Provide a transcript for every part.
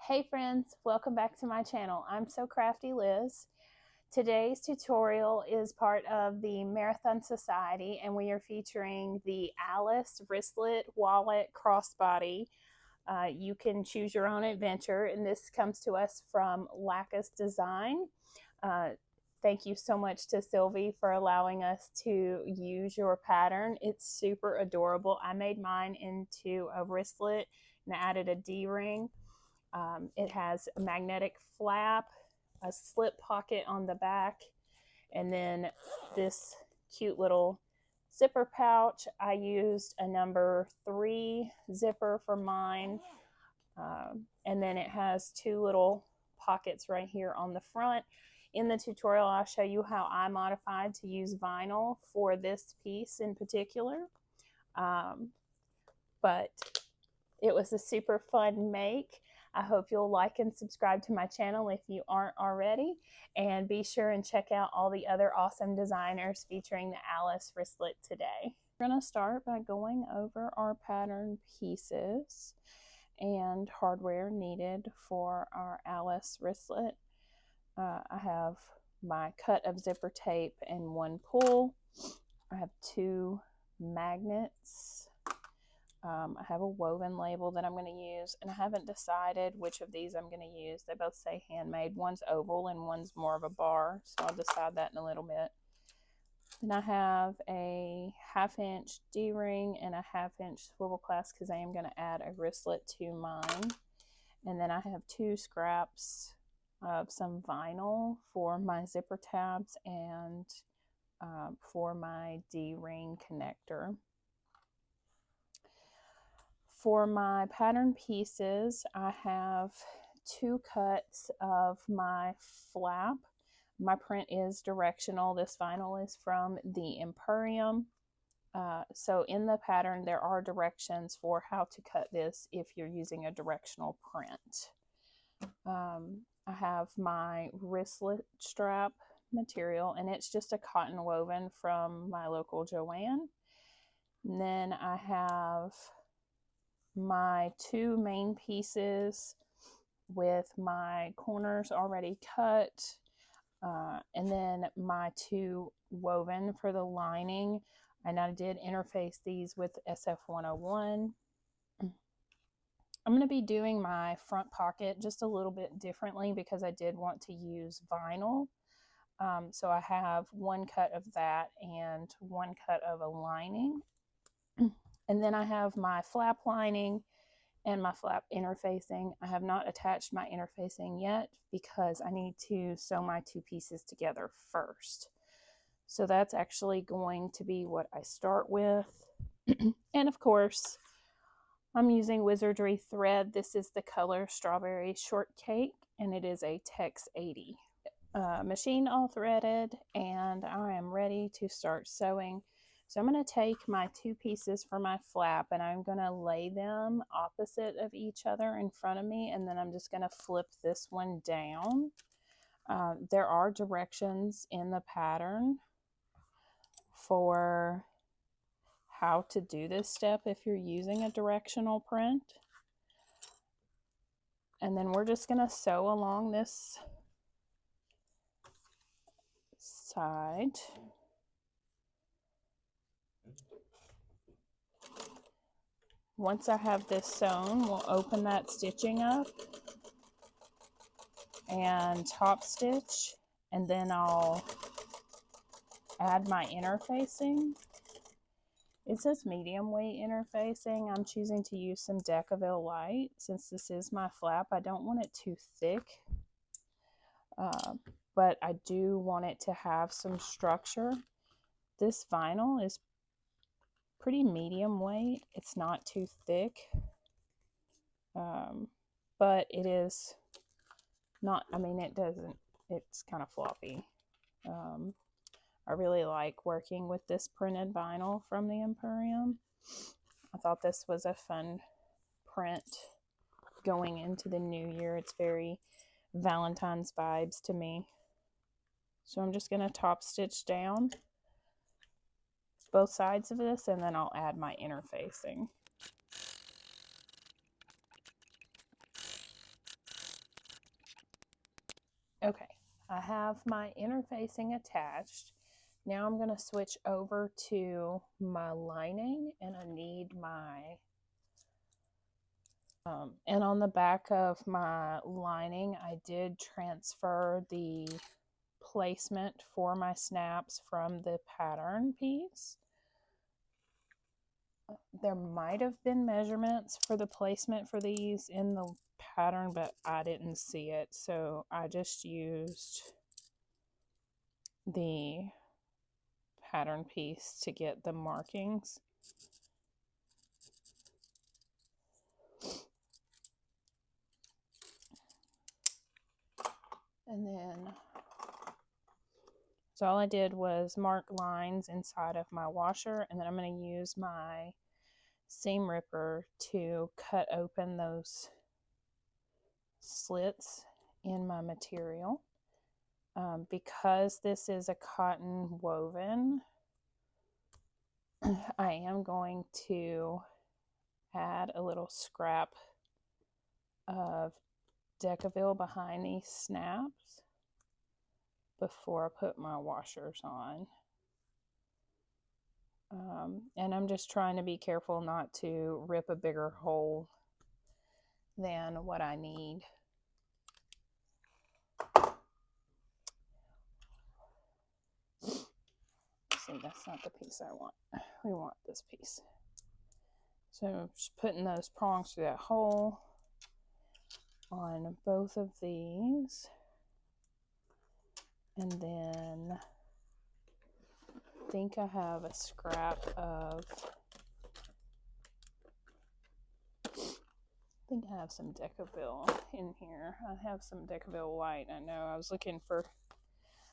Hey friends, welcome back to my channel. I'm So Crafty Liz. Today's tutorial is part of the Marathon Society, and we are featuring the Alice wristlet wallet crossbody. You can choose your own adventure, and this comes to us from Lacus Design. Thank you so much to Sylvie for allowing us to use your pattern. It's super adorable. I made mine into a wristlet and added a D-ring. It has a magnetic flap, a slip pocket on the back, and then this cute little zipper pouch. I used a number 3 zipper for mine, and then it has 2 little pockets right here on the front. In the tutorial, I'll show you how I modified to use vinyl for this piece in particular, but it was a super fun make. I hope you'll like and subscribe to my channel if you aren't already, and be sure and check out all the other awesome designers featuring the Alice wristlet today. We're going to start by going over our pattern pieces and hardware needed for our Alice wristlet. I have my cut of zipper tape and 1 pull. I have 2 magnets. I have a woven label that I'm going to use, and I haven't decided which of these I'm going to use. They both say handmade. One's oval and one's more of a bar, so I'll decide that in a little bit. Then I have a 1/2 inch D-ring and a 1/2 inch swivel clasp because I am going to add a wristlet to mine. And then I have 2 scraps of some vinyl for my zipper tabs and for my D-ring connector. For my pattern pieces, I have 2 cuts of my flap. My print is directional. This vinyl is from the Emporium. So in the pattern, there are directions for how to cut this if you're using a directional print. I have my wristlet strap material, and it's just a cotton woven from my local Joann. And then I have my 2 main pieces with my corners already cut, and then my 2 woven for the lining, and I did interface these with SF101. I'm going to be doing my front pocket just a little bit differently because I did want to use vinyl. So I have 1 cut of that and 1 cut of a lining. And then I have my flap lining and my flap interfacing. I have not attached my interfacing yet because I need to sew my 2 pieces together first. So that's actually going to be what I start with. And of course, I'm using Wizardry thread. This is the color Strawberry Shortcake, and it is a Tex 80. Machine all threaded, and I am ready to start sewing. So I'm going to take my 2 pieces for my flap, and I'm going to lay them opposite of each other in front of me, and then I'm just going to flip this one down. There are directions in the pattern for how to do this step if you're using a directional print. And then we're just going to sew along this side. Once I have this sewn, we'll open that stitching up and top stitch, and then I'll add my interfacing. It says medium weight interfacing. I'm choosing to use some Decaville Light since this is my flap. I don't want it too thick, but I do want it to have some structure. This vinyl is pretty medium weight. It's not too thick, but it is not, I mean, it's kind of floppy. I really like working with this printed vinyl from the Emporium. I thought this was a fun print going into the new year. It's very Valentine's vibes to me. So I'm just going to top stitch down both sides of this, and then I'll add my interfacing. Okay, I have my interfacing attached. Now I'm going to switch over to my lining, and I need my, and on the back of my lining, I did transfer the placement for my snaps from the pattern piece. There might have been measurements for the placement for these in the pattern, but I didn't see it, so I just used the pattern piece to get the markings. And then, so all I did was mark lines inside of my washer, and then I'm going to use my seam ripper to cut open those slits in my material. Because this is a cotton woven, I am going to add a little scrap of Decaville behind these snaps before I put my washers on. And I'm just trying to be careful not to rip a bigger hole than what I need. See, that's not the piece I want. We want this piece. So just putting those prongs through that hole on both of these. And then I think I have a scrap of, I think I have some Decaville in here. I have some Decaville white. I know I was looking for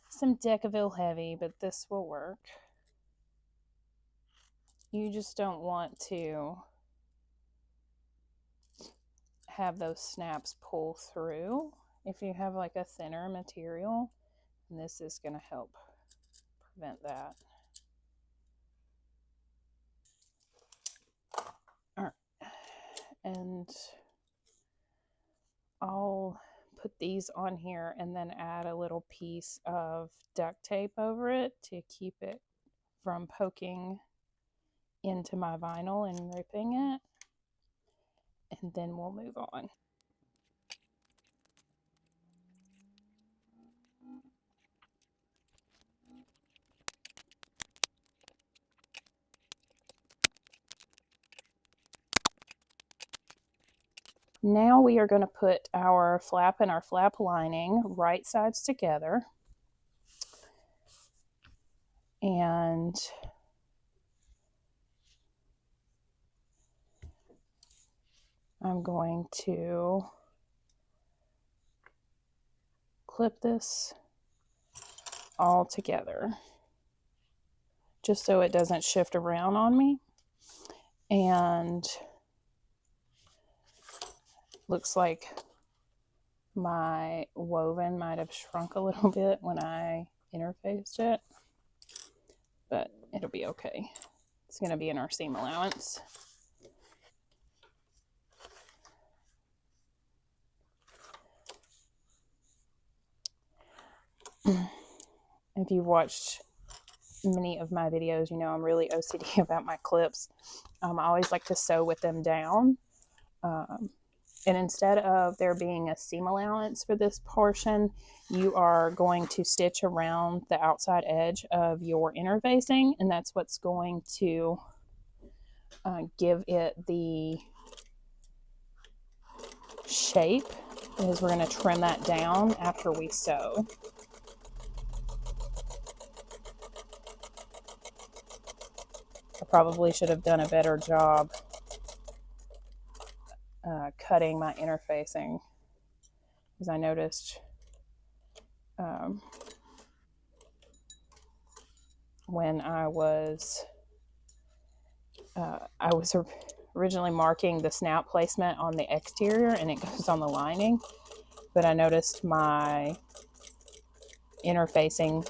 some Decaville heavy, but this will work. You just don't want to have those snaps pull through if you have like a thinner material, and this is going to help prevent that. All right. And I'll put these on here and then add a little piece of duct tape over it to keep it from poking into my vinyl and ripping it, and then we'll move on. Now we are going to put our flap and our flap lining right sides together, and I'm going to clip this all together just so it doesn't shift around on me. And looks like my woven might have shrunk a little bit when I interfaced it, but it'll be okay. It's going to be in our seam allowance. If you've watched many of my videos, you know I'm really OCD about my clips. I always like to sew with them down. And instead of there being a seam allowance for this portion, you are going to stitch around the outside edge of your interfacing, and that's what's going to give it the shape, is we're going to trim that down after we sew. I probably should have done a better job cutting my interfacing, because I noticed when I was originally marking the snout placement on the exterior, and it goes on the lining, but I noticed my interfacing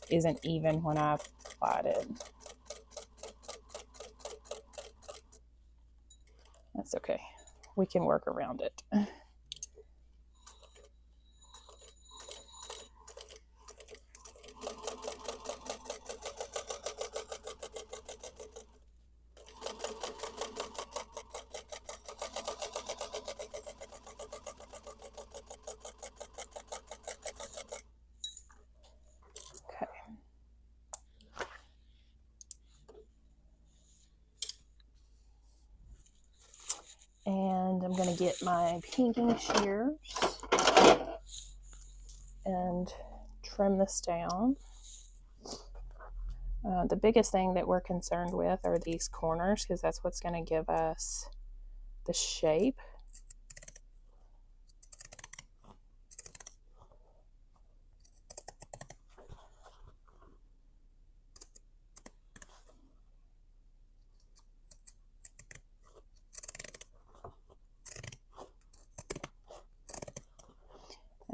isn't even when I applied it. That's okay. We can work around it. And I'm going to get my pinking shears and trim this down. The biggest thing that we're concerned with are these corners, because that's what's going to give us the shape.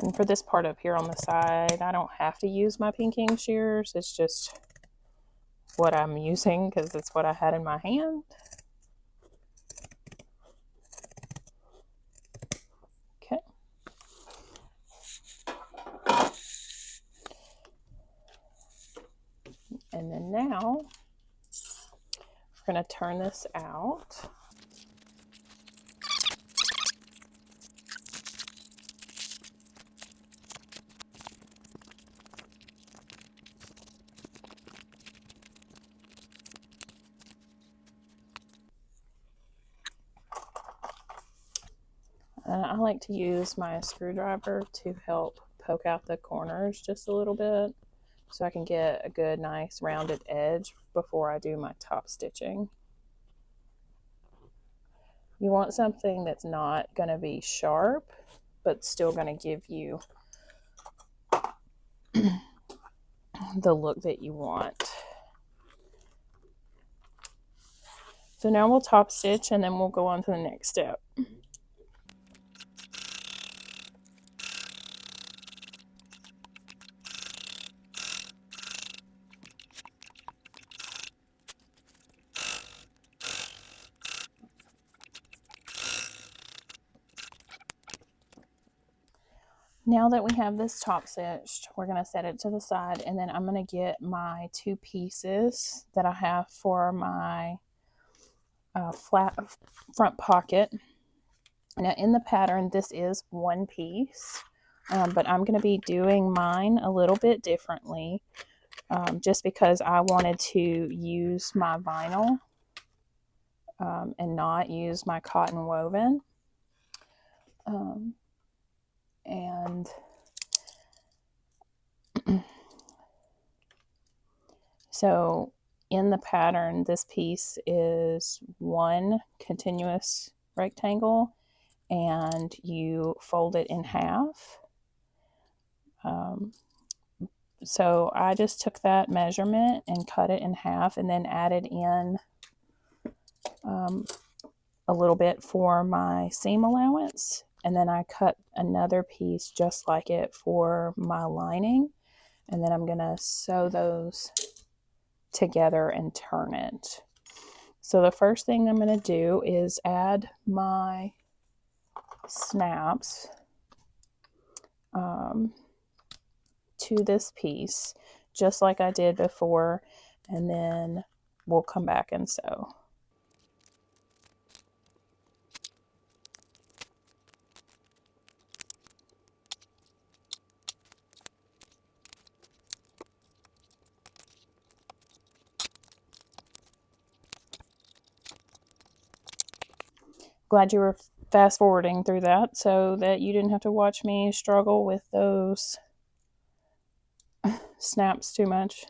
And for this part up here on the side, I don't have to use my pinking shears. It's just what I'm using because it's what I had in my hand. Okay. And then now we're going to turn this out. I like to use my screwdriver to help poke out the corners just a little bit so I can get a good, nice, rounded edge before I do my top stitching. You want something that's not going to be sharp, but still going to give you the look that you want. So now we'll top stitch and then we'll go on to the next step. Now that we have this top stitched, we're going to set it to the side, and then I'm going to get my two pieces that I have for my flat front pocket. Now in the pattern, this is one piece, but I'm going to be doing mine a little bit differently, just because I wanted to use my vinyl and not use my cotton woven. And so in the pattern, this piece is one continuous rectangle, and you fold it in half. So I just took that measurement and cut it in half, and then added in a little bit for my seam allowance, and then I cut another piece just like it for my lining, and then I'm gonna sew those together and turn it. So the first thing I'm going to do is add my snaps to this piece, just like I did before, and then we'll come back and sew. Glad you were fast forwarding through that so that you didn't have to watch me struggle with those snaps too much.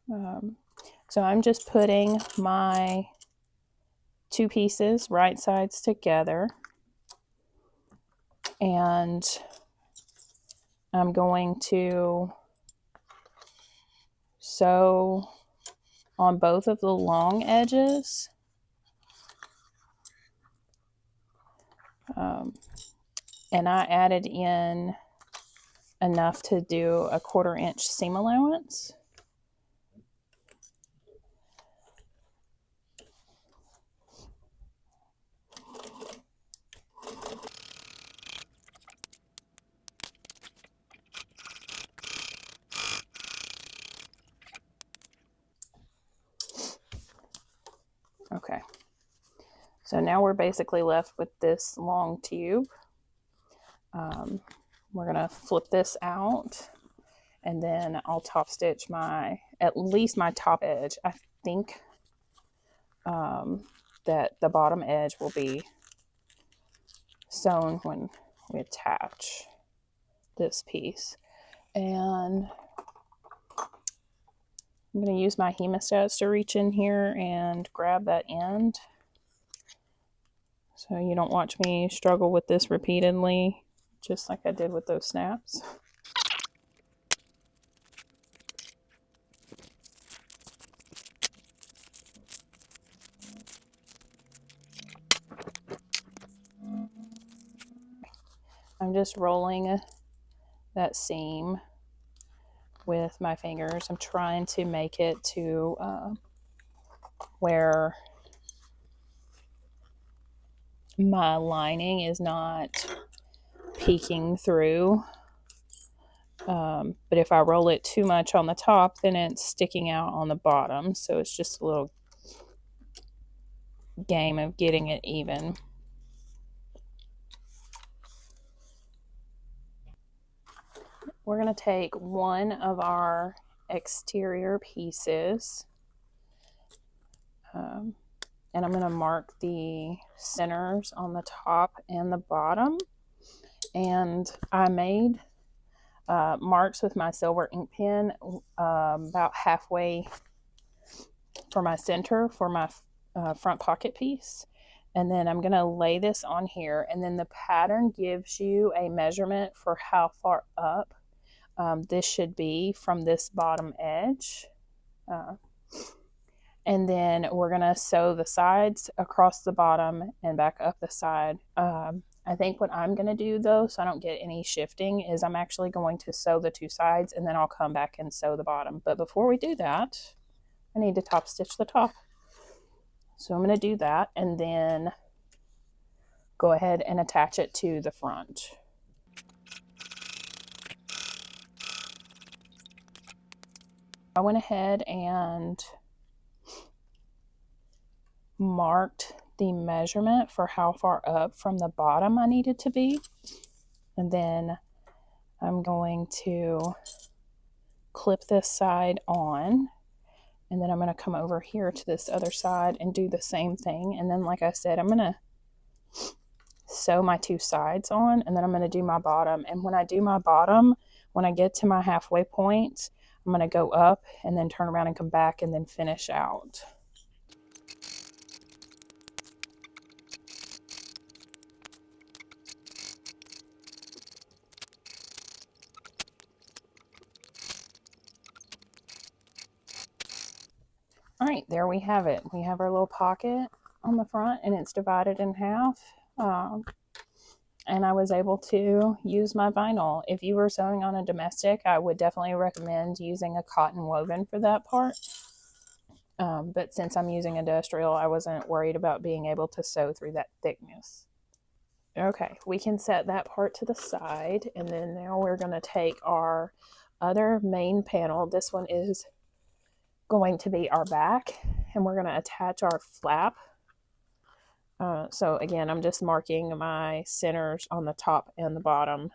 So I'm just putting my two pieces right sides together, and I'm going to sew on both of the long edges. And I added in enough to do a 1/4 inch seam allowance. Okay, so now we're basically left with this long tube. We're gonna flip this out, and then I'll top stitch at least my top edge. I think that the bottom edge will be sewn when we attach this piece. And I'm going to use my hemostats to reach in here and grab that end, so you don't watch me struggle with this repeatedly, just like I did with those snaps. I'm just rolling that seam with my fingers. I'm trying to make it to where my lining is not peeking through. But if I roll it too much on the top, then it's sticking out on the bottom. So it's just a little game of getting it even. We're going to take one of our exterior pieces, and I'm going to mark the centers on the top and the bottom. And I made marks with my silver ink pen about halfway for my center for my front pocket piece. And then I'm going to lay this on here, and then the pattern gives you a measurement for how far up this should be from this bottom edge. And then we're going to sew the sides across the bottom and back up the side. I think what I'm going to do, though, so I don't get any shifting, is I'm actually going to sew the two sides, and then I'll come back and sew the bottom. But before we do that, I need to top stitch the top. So I'm going to do that and then go ahead and attach it to the front. I went ahead and marked the measurement for how far up from the bottom I needed to be. And then I'm going to clip this side on. And then I'm going to come over here to this other side and do the same thing. And then, like I said, I'm going to sew my two sides on, and then I'm going to do my bottom. And when I do my bottom, when I get to my halfway point, I'm going to go up and then turn around and come back and then finish out. All right, there we have it. We have our little pocket on the front, and it's divided in half. And I was able to use my vinyl. If you were sewing on a domestic, I would definitely recommend using a cotton woven for that part. But since I'm using industrial, I wasn't worried about being able to sew through that thickness. Okay, we can set that part to the side, and then now we're going to take our other main panel. This one is going to be our back, and we're going to attach our flap. So again, I'm just marking my centers on the top and the bottom.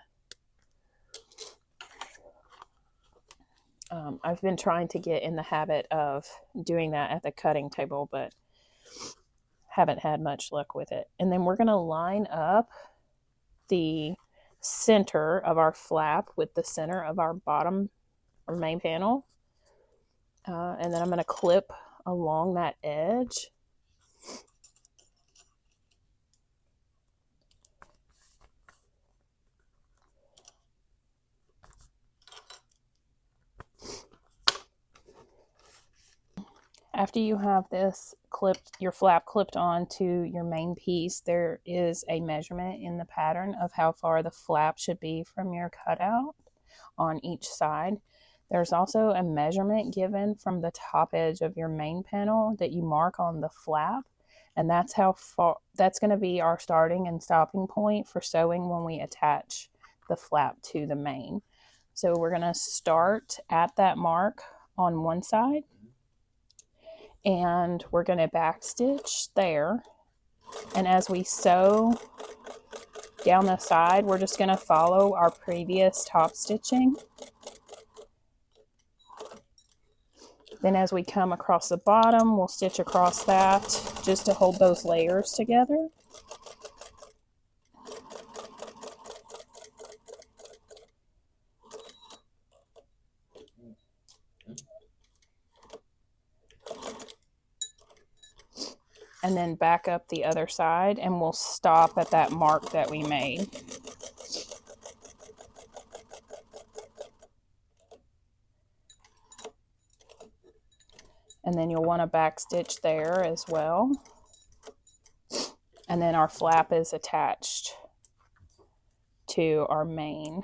I've been trying to get in the habit of doing that at the cutting table, but haven't had much luck with it. And then we're going to line up the center of our flap with the center of our bottom or main panel. And then I'm going to clip along that edge. After you have this clipped, your flap clipped on to your main piece, there is a measurement in the pattern of how far the flap should be from your cutout on each side. There's also a measurement given from the top edge of your main panel that you mark on the flap, and that's how far, that's going to be our starting and stopping point for sewing when we attach the flap to the main. So we're going to start at that mark on one side, and we're going to backstitch there. And as we sew down the side, we're just going to follow our previous top stitching. Then as we come across the bottom, we'll stitch across that just to hold those layers together. And then back up the other side, and we'll stop at that mark that we made. And then you'll want to back stitch there as well. And then our flap is attached to our main.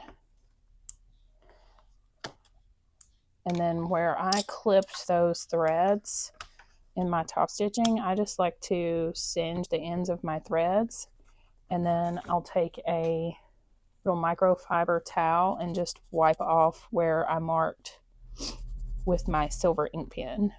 And then where I clipped those threads in my top stitching, I just like to singe the ends of my threads, and then I'll take a little microfiber towel and just wipe off where I marked with my silver ink pen.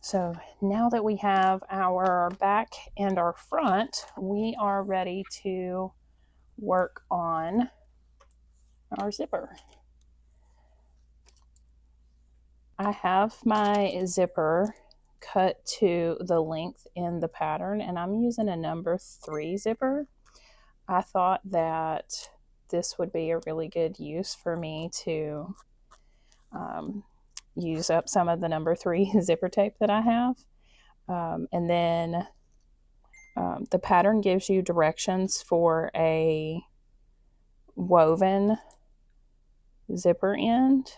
So now that we have our back and our front, we are ready to work on our zipper. I have my zipper cut to the length in the pattern, and I'm using a number 3 zipper. I thought that this would be a really good use for me to use up some of the number 3 zipper tape that I have. And then the pattern gives you directions for a woven zipper end,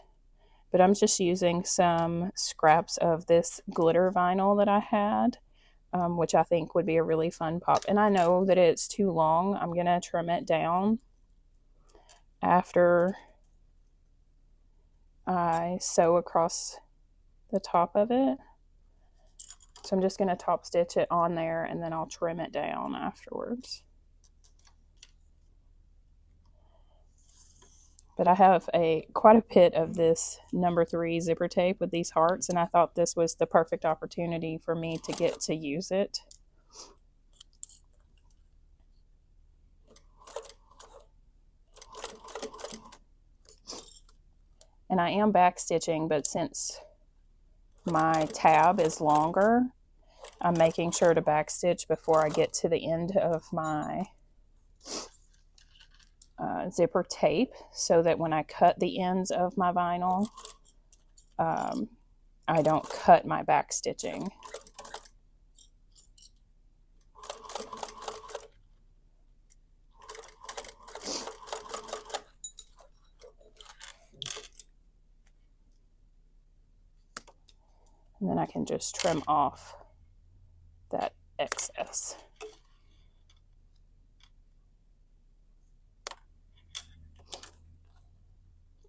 but I'm just using some scraps of this glitter vinyl that I had, which I think would be a really fun pop. And I know that it's too long. I'm going to trim it down after I sew across the top of it. So I'm just going to top stitch it on there, and then I'll trim it down afterwards. But I have quite a bit of this number 3 zipper tape with these hearts, and I thought this was the perfect opportunity for me to get to use it. And I am back stitching, but since my tab is longer, I'm making sure to back stitch before I get to the end of my zipper tape, so that when I cut the ends of my vinyl, I don't cut my back stitching. And then I can just trim off that excess.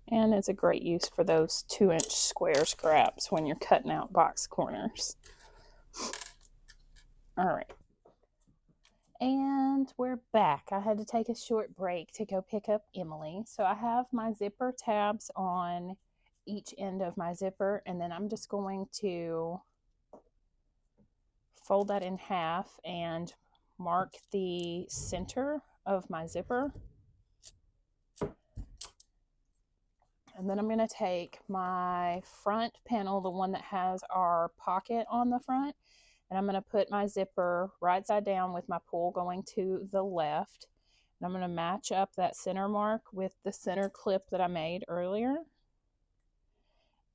And it's a great use for those 2-inch square scraps when you're cutting out box corners. All right. And we're back. I had to take a short break to go pick up Emily. So I have my zipper tabs on each end of my zipper, and then I'm just going to fold that in half and mark the center of my zipper. And then I'm going to take my front panel, the one that has our pocket on the front, and I'm going to put my zipper right side down with my pull going to the left. And I'm going to match up that center mark with the center clip that I made earlier.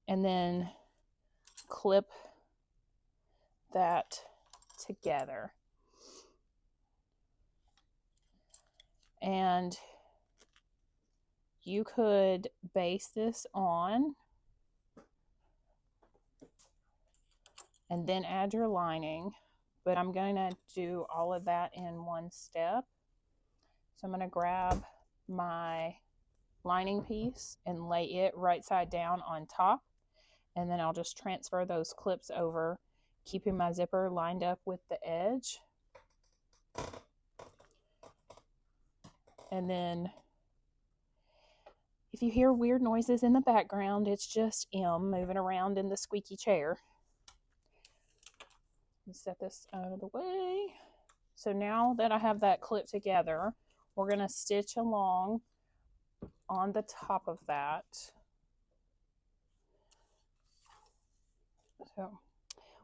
And then clip that together. And you could base this on and then add your lining, but I'm going to do all of that in one step. So I'm going to grab my lining piece and lay it right side down on top, and then I'll just transfer those clips over, keeping my zipper lined up with the edge. And then if you hear weird noises in the background, it's just M moving around in the squeaky chair. Let's set this out of the way. So now that I have that clip together, we're going to stitch along on the top of that. So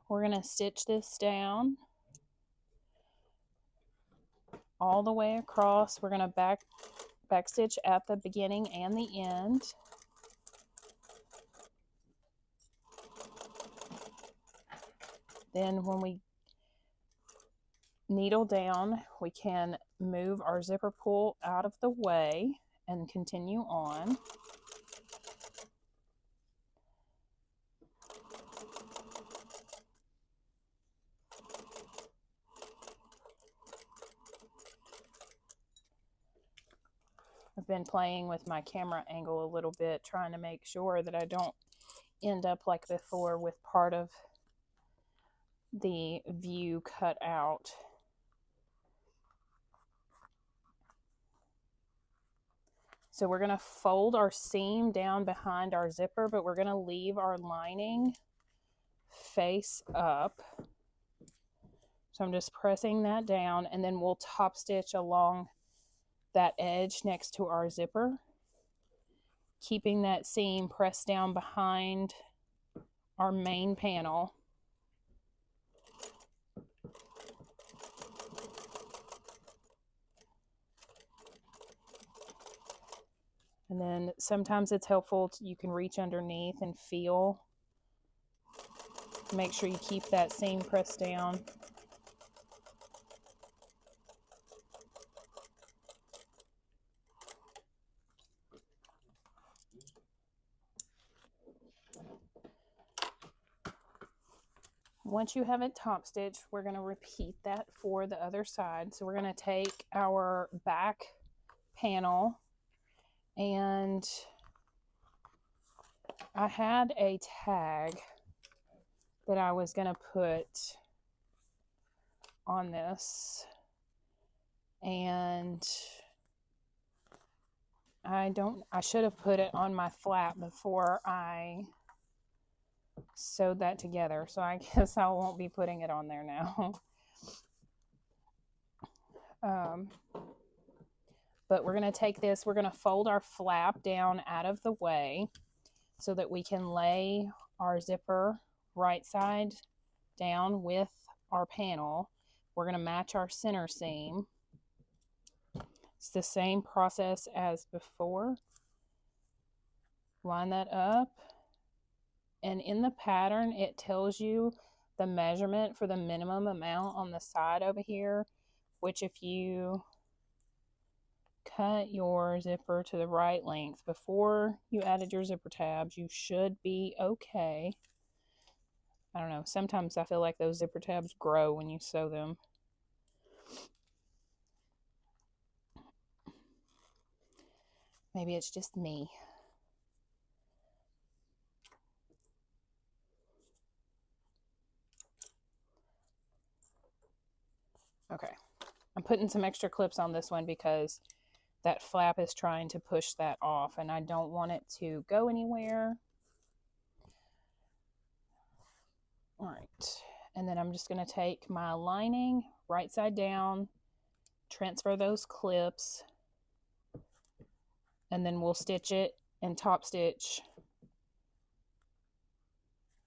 we're going to stitch this down all the way across. We're going to back stitch at the beginning and the end. Then when we needle down, we can move our zipper pull out of the way and continue on. I've been playing with my camera angle a little bit, trying to make sure that I don't end up like before with part of the view cut out. So we're going to fold our seam down behind our zipper, but we're going to leave our lining face up. So I'm just pressing that down, and then we'll top stitch along that edge next to our zipper, keeping that seam pressed down behind our main panel. And then sometimes it's helpful, you can reach underneath and feel. Make sure you keep that seam pressed down. Once you have it top stitched, we're going to repeat that for the other side. So we're going to take our back panel, and I had a tag that I was going to put on this, and I should have put it on my flap before I sewed that together, so I guess I won't be putting it on there now. But we're going to take this, we're going to fold our flap down out of the way so that we can lay our zipper right side down with our panel. We're going to match our center seam. It's the same process as before. Line that up, and in the pattern it tells you the measurement for the minimum amount on the side over here, which if you cut your zipper to the right length before you added your zipper tabs, you should be okay. I don't know, sometimes I feel like those zipper tabs grow when you sew them. Maybe it's just me. Okay, I'm putting some extra clips on this one because that flap is trying to push that off and I don't want it to go anywhere. All right, and then I'm just going to take my lining right side down, transfer those clips, and then we'll stitch it and top stitch.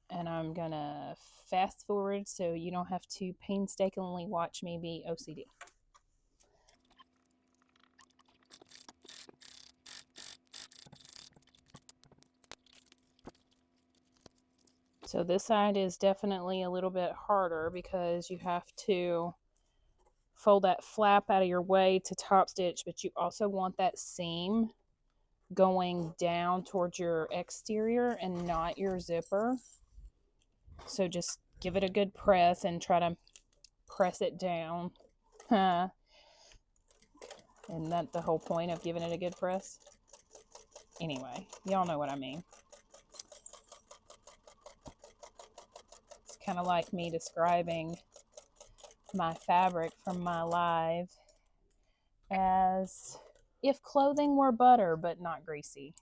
And I'm going to fast forward so you don't have to painstakingly watch me be OCD. So this side is definitely a little bit harder because you have to fold that flap out of your way to top stitch, but you also want that seam going down towards your exterior and not your zipper. So just give it a good press and try to press it down. Isn't that the whole point of giving it a good press? Anyway, y'all know what I mean. It's kind of like me describing my fabric from my live as if clothing were butter but not greasy.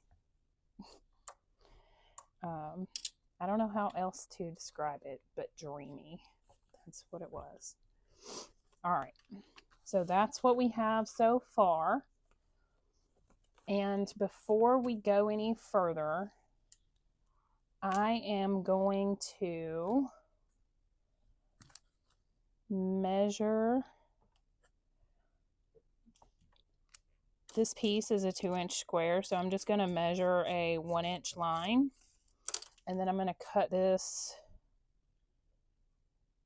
I don't know how else to describe it but dreamy. That's what it was. All right, So that's what we have so far. And before we go any further, I am going to measure. This piece is a 2-inch square, so I'm just going to measure a 1-inch line, and then I'm going to cut this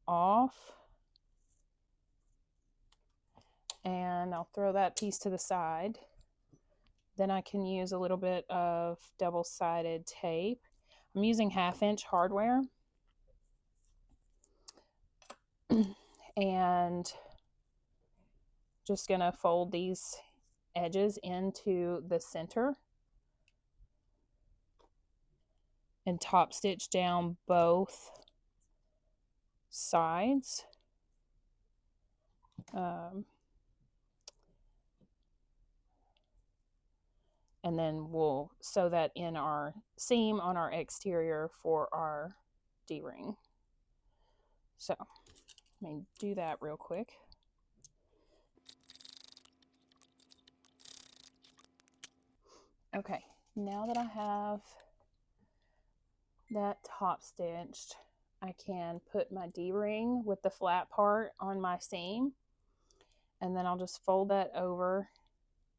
off, and I'll throw that piece to the side. Then I can use a little bit of double-sided tape. I'm using 1/2-inch hardware, and just going to fold these edges into the center and top stitch down both sides. And then we'll sew that in our seam on our exterior for our D-ring. So let me do that real quick. Okay, now that I have that top stitched, I can put my D-ring with the flat part on my seam, and then I'll just fold that over,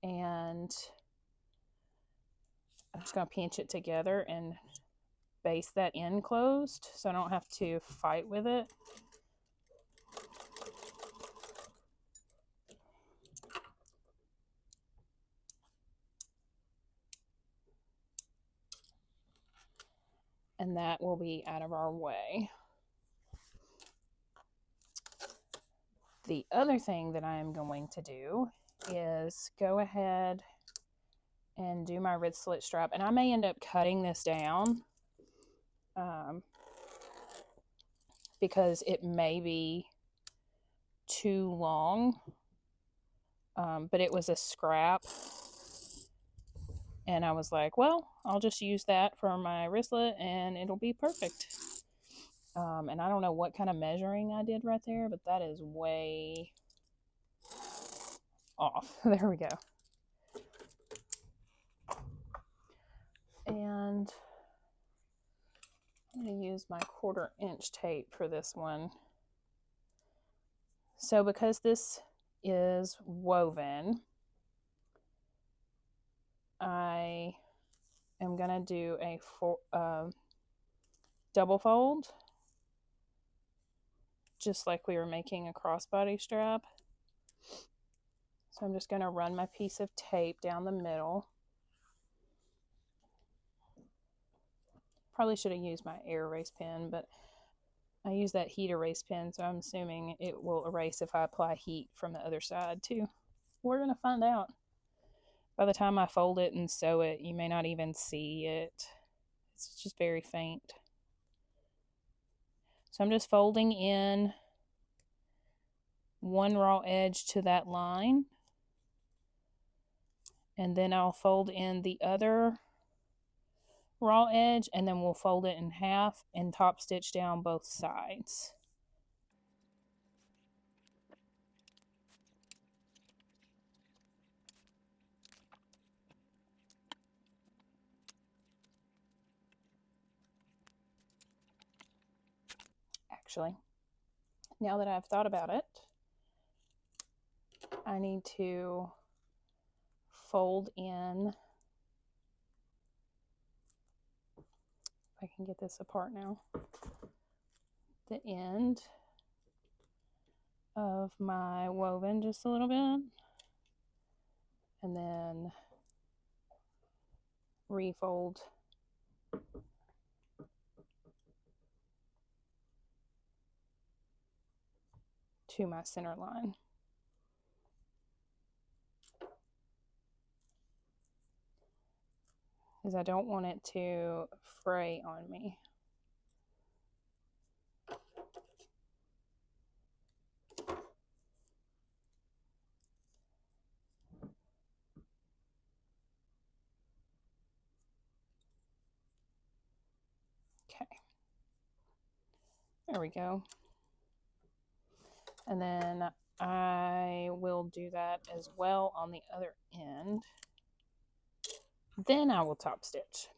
and I'm just going to pinch it together and baste that in closed so I don't have to fight with it. And that will be out of our way. The other thing that I am going to do is go ahead and do my wristlet strap, and I may end up cutting this down because it may be too long, but it was a scrap, and I was like, well, I'll just use that for my wristlet and it'll be perfect. And I don't know what kind of measuring I did right there, but that is way off. There we go. And I'm going to use my 1/4-inch tape for this one. So because this is woven, I am going to do a double fold, just like we were making a crossbody strap. So I'm just going to run my piece of tape down the middle. Probably should have used my air erase pen, but I use that heat erase pen, so I'm assuming it will erase if I apply heat from the other side too. We're going to find out. By the time I fold it and sew it, you may not even see it. It's just very faint. So I'm just folding in one raw edge to that line, and then I'll fold in the other raw edge, and then we'll fold it in half and top stitch down both sides. Actually, now that I've thought about it, I need to fold in, if I can get this apart now, the end of my woven just a little bit, and then refold to my center line. Because I don't want it to fray on me. Okay. There we go. And then I will do that as well on the other end. Then I will top stitch.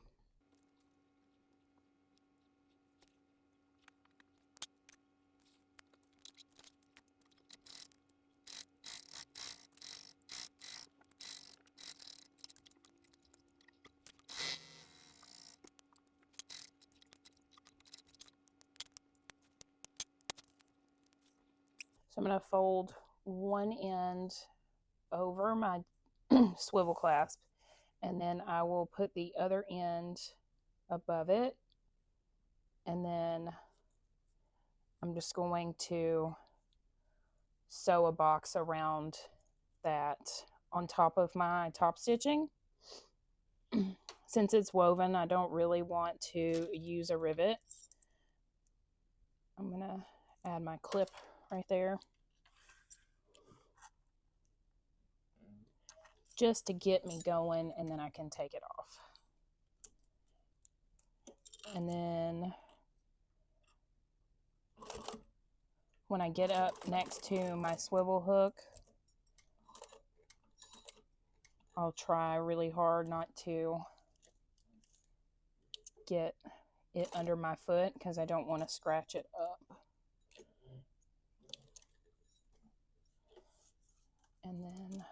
So I'm going to fold one end over my swivel clasp, and then I will put the other end above it, and then I'm just going to sew a box around that on top of my top stitching. Since it's woven, I don't really want to use a rivet. I'm going to add my clip right there, just to get me going, and then I can take it off. And then when I get up next to my swivel hook, I'll try really hard not to get it under my foot because I don't want to scratch it up. And then,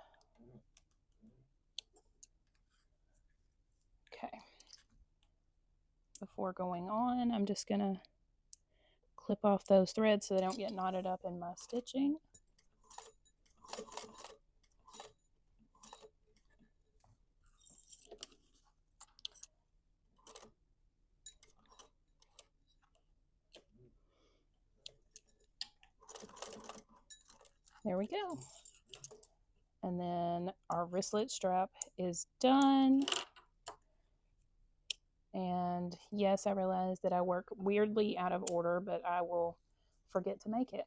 okay. Before going on, I'm just going to clip off those threads so they don't get knotted up in my stitching. There we go. And then our wristlet strap is done. And yes, I realize that I work weirdly out of order, but I will forget to make it.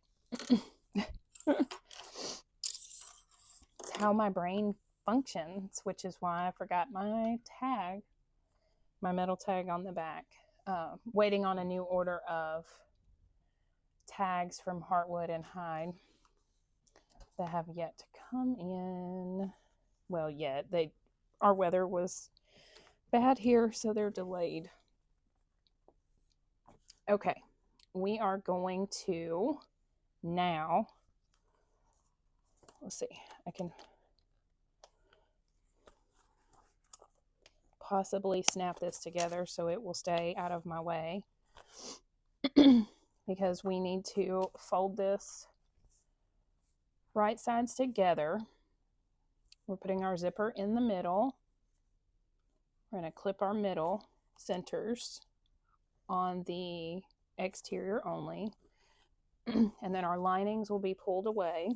It's how my brain functions, which is why I forgot my tag, my metal tag on the back. Waiting on a new order of tags from Heartwood and Hyde that have yet to come in. Well, yet our weather was bad here, so they're delayed. Okay, we are going to now, let's see, I can possibly snap this together so it will stay out of my way because we need to fold this right sides together. We're putting our zipper in the middle. We're going to clip our middle centers on the exterior only, and then our linings will be pulled away.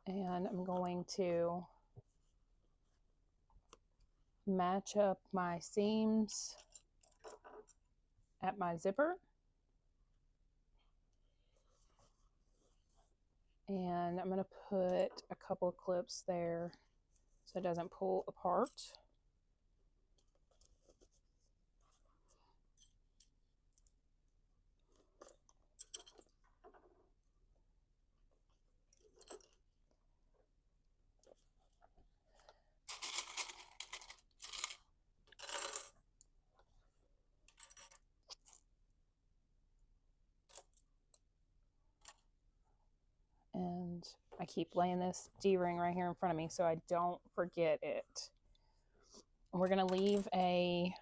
And I'm going to match up my seams at my zipper. And I'm going to put a couple of clips there so it doesn't pull apart. And I keep laying this D-ring right here in front of me so I don't forget it. We're going to leave a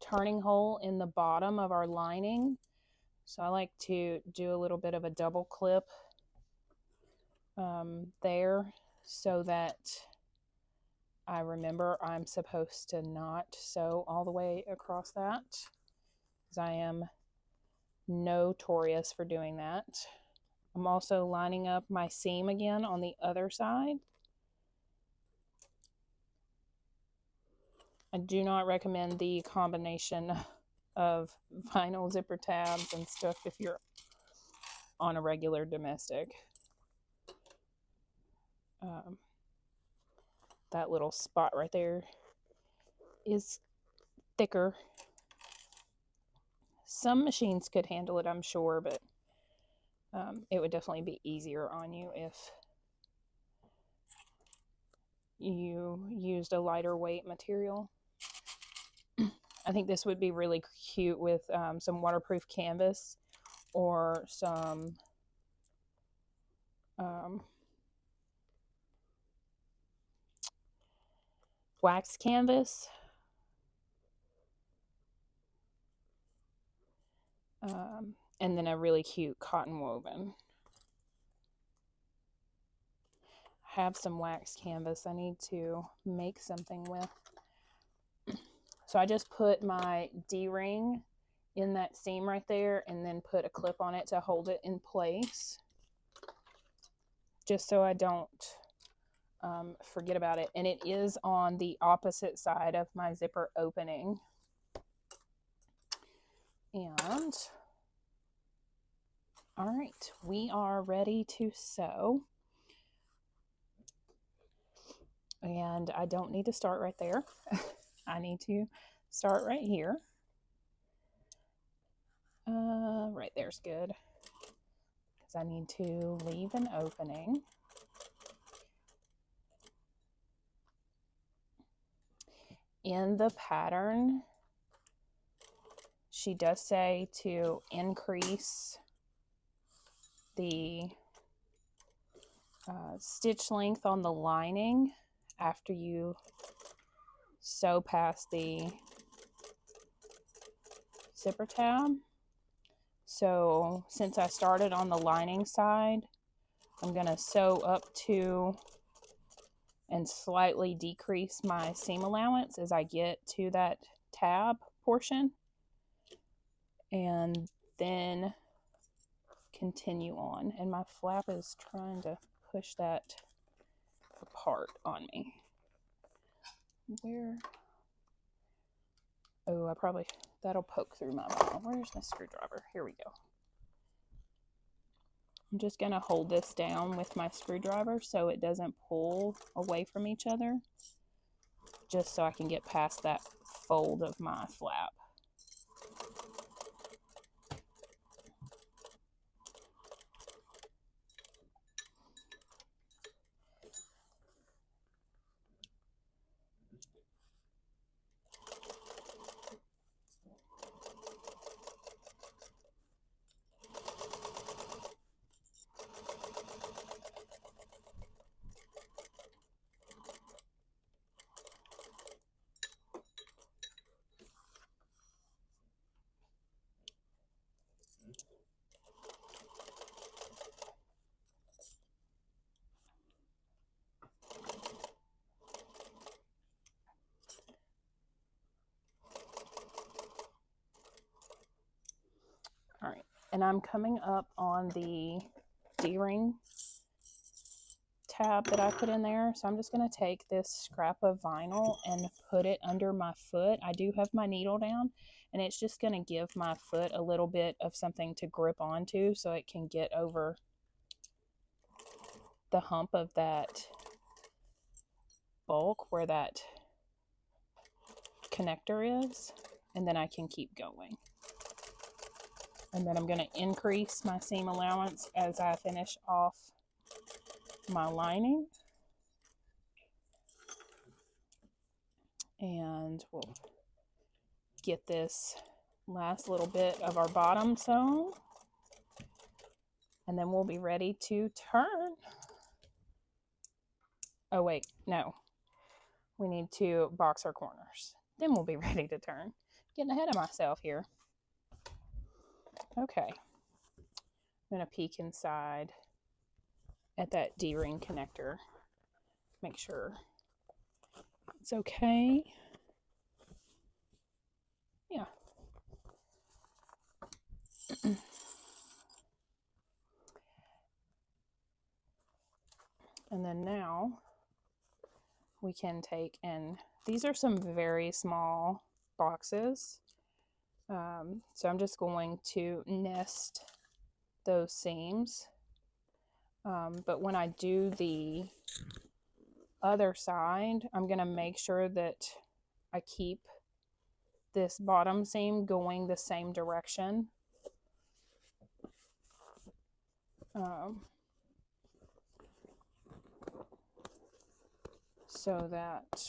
turning hole in the bottom of our lining. So I like to do a little bit of a double clip there so that I remember I'm supposed to not sew all the way across that, because I am notorious for doing that. I'm also lining up my seam again on the other side. I do not recommend the combination of vinyl zipper tabs and stuff if you're on a regular domestic. that little spot right there is thicker. Some machines could handle it, I'm sure, but it would definitely be easier on you if you used a lighter weight material. I think this would be really cute with some waterproof canvas or some wax canvas. And then a really cute cotton woven. I have some wax canvas I need to make something with. So I just put my D-ring in that seam right there and then put a clip on it to hold it in place, just so I don't forget about it. And it is on the opposite side of my zipper opening. And all right, we are ready to sew. And I don't need to start right there. I need to start right here. Right there's good, because I need to leave an opening. In the pattern, she does say to increase the stitch length on the lining after you sew past the zipper tab. So since I started on the lining side, I'm going to sew up to and slightly decrease my seam allowance as I get to that tab portion, and then continue on. And my flap is trying to push that apart on me. Where? Oh, that'll poke through my vinyl. Where's my screwdriver? Here we go. I'm just going to hold this down with my screwdriver so it doesn't pull away from each other, just so I can get past that fold of my flap. All right, and I'm coming up on the D-ring tab that I put in there. So I'm just going to take this scrap of vinyl and put it under my foot. I do have my needle down, and it's just going to give my foot a little bit of something to grip onto so it can get over the hump of that bulk where that connector is, and then I can keep going. And then I'm going to increase my seam allowance as I finish off my lining. And we'll get this last little bit of our bottom sewn. And then we'll be ready to turn. Oh wait, no. We need to box our corners. Then we'll be ready to turn. Getting ahead of myself here. Okay. I'm going to peek inside at that D-ring connector. Make sure it's okay. Yeah. And then now we can take, and these are some very small boxes. So I'm just going to nest those seams But when I do the other side, I'm going to make sure that I keep this bottom seam going the same direction. So that,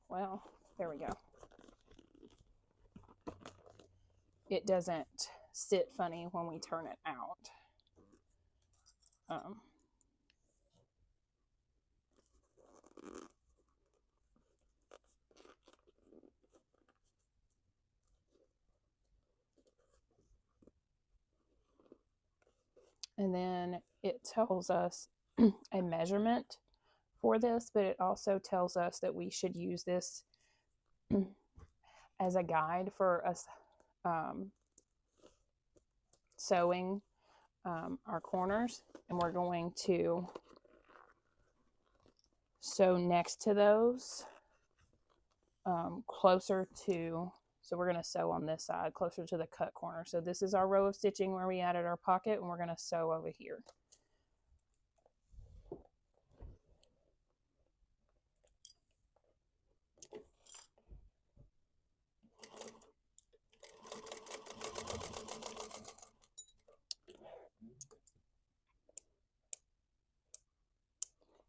well, there we go. It doesn't sit funny when we turn it out. And then it tells us a measurement for this, but it also tells us that we should use this as a guide for us sewing our corners. And we're going to sew next to those, closer to, so we're going to sew on this side closer to the cut corner. So this is our row of stitching where we added our pocket, and we're going to sew over here.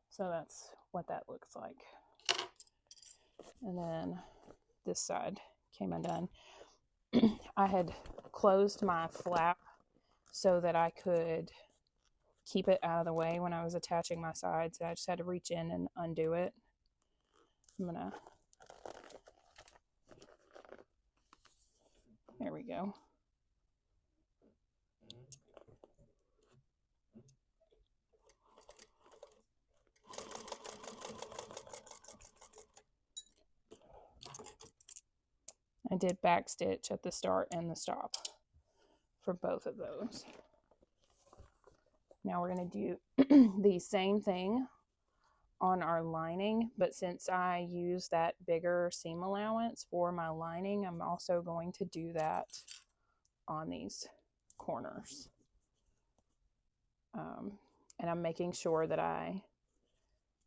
So that's what that looks like. And then this side came undone. I had closed my flap so that I could keep it out of the way when I was attaching my sides. I just had to reach in and undo it. There we go. I did back stitch at the start and the stop for both of those. Now we're going to do the same thing on our lining, but since I use that bigger seam allowance for my lining, I'm also going to do that on these corners. And I'm making sure that I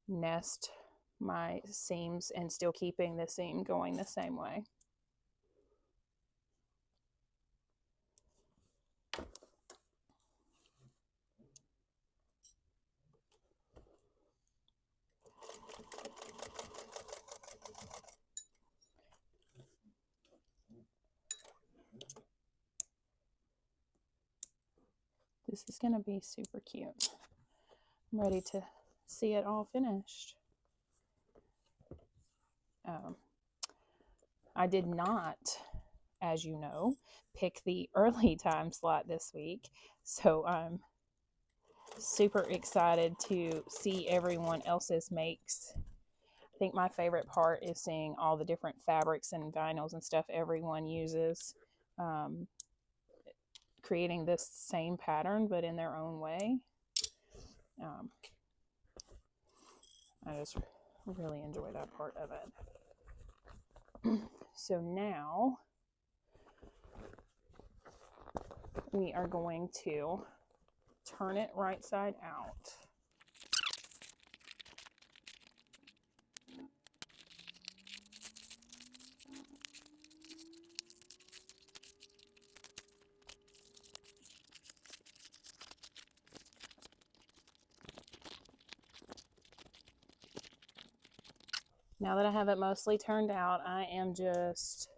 nest my seams and still keeping the seam going the same way. This is going to be super cute. I'm ready to see it all finished. I did not, as you know, pick the early time slot this week, so I'm super excited to see everyone else's makes. I think my favorite part is seeing all the different fabrics and vinyls and stuff everyone uses, creating this same pattern but in their own way. I just really enjoy that part of it. So now we are going to turn it right side out. Now that I have it mostly turned out, I am just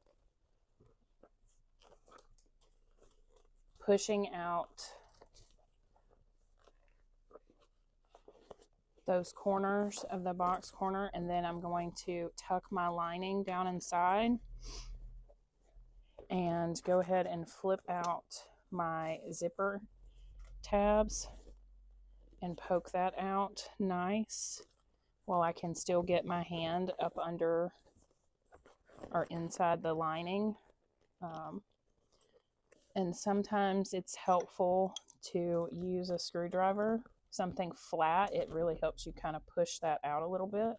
pushing out those corners of the box corner, and then I'm going to tuck my lining down inside and go ahead and flip out my zipper tabs and poke that out nice while I can still get my hand up under or inside the lining. And sometimes it's helpful to use a screwdriver, something flat. It really helps you kind of push that out a little bit.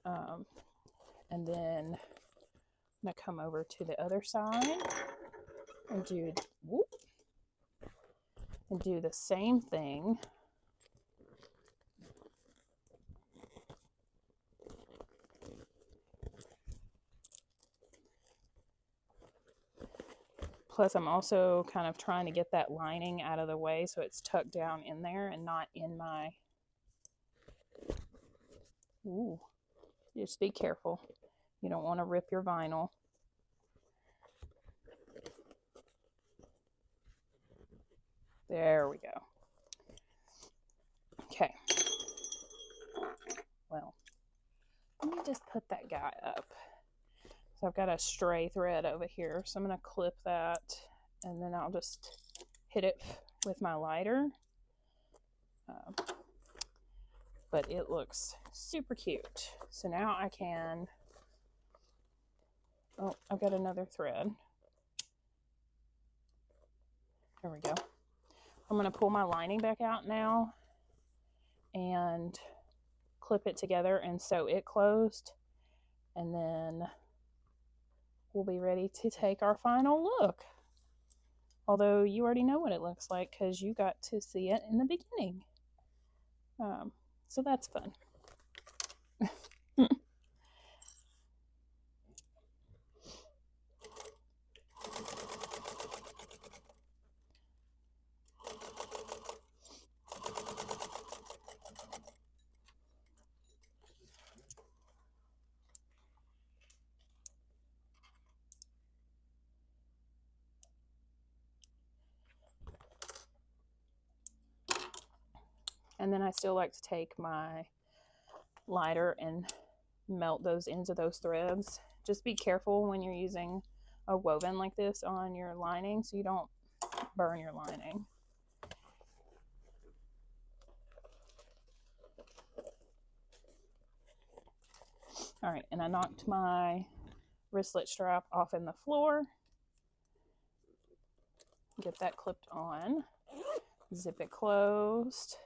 And then I'm going to come over to the other side and do, whoop, and do the same thing. Plus, I'm also kind of trying to get that lining out of the way so it's tucked down in there and not in my... Ooh, just be careful. You don't want to rip your vinyl. There we go. Okay. Well, let me just put that guy up. So I've got a stray thread over here, so I'm going to clip that, and then I'll just hit it with my lighter. But it looks super cute. So now I can... Oh, I've got another thread. There we go. I'm going to pull my lining back out now and clip it together and sew it closed. And then we'll be ready to take our final look. Although you already know what it looks like because you got to see it in the beginning. So that's fun. And then I still like to take my lighter and melt those ends of those threads. Just be careful when you're using a woven like this on your lining so you don't burn your lining. All right, and I knocked my wristlet strap off in the floor. Get that clipped on. Zip it closed.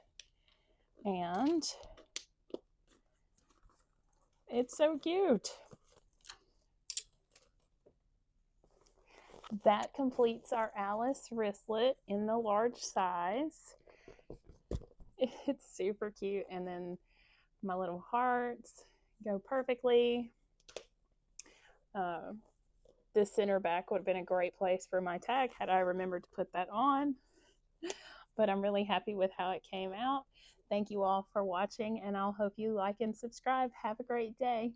And it's so cute. That completes our Alice wristlet in the large size. It's super cute. And then my little hearts go perfectly. This center back would have been a great place for my tag had I remembered to put that on. But I'm really happy with how it came out. Thank you all for watching, and I'll hope you like and subscribe. Have a great day.